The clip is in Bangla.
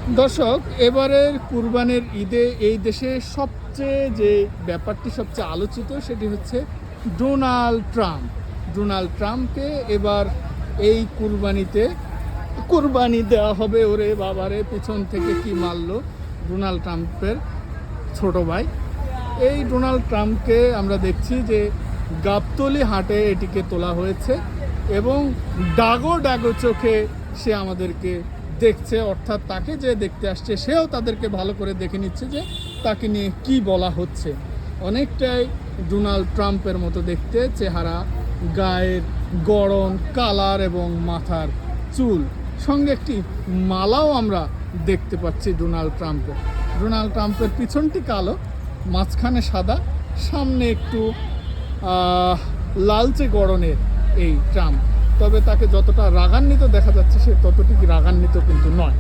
দর্শক, এবারের কুরবানির ঈদে এই দেশে সবচেয়ে যে ব্যাপারটি সবচেয়ে আলোচিত সেটি হচ্ছে ডোনাল্ড ট্রাম্প। ডোনাল্ড ট্রাম্পকে এবার এই কুরবানি দেওয়া হবে। ওরে বাবারে, পিছন থেকে কি মারলো ডোনাল্ড ট্রাম্পের ছোট ভাই। এই ডোনাল্ড ট্রাম্পকে আমরা দেখছি যে গাবতলী হাটে এটিকে তোলা হয়েছে এবং ডাগো ডাগো চোখে সে আমাদেরকে দেখছে, অর্থাৎ তাকে যে দেখতে আসছে সেও তাদেরকে ভালো করে দেখে নিচ্ছে যে তাকে নিয়ে কি বলা হচ্ছে। অনেকটাই ডোনাল্ড ট্রাম্পের মতো দেখতে চেহারা, গায়ের গড়ন, কালার এবং মাথার চুল, সঙ্গে একটি মালাও আমরা দেখতে পাচ্ছি ডোনাল্ড ট্রাম্পের পিছনটি কালো, মাঝখানে সাদা, সামনে একটু লালচে গড়নের এই ট্রাম্প। তবে তাকে যতটা রাগান্বিত দেখা যাচ্ছে সে ততটুকু রাগান্বিত কিন্তু নয়।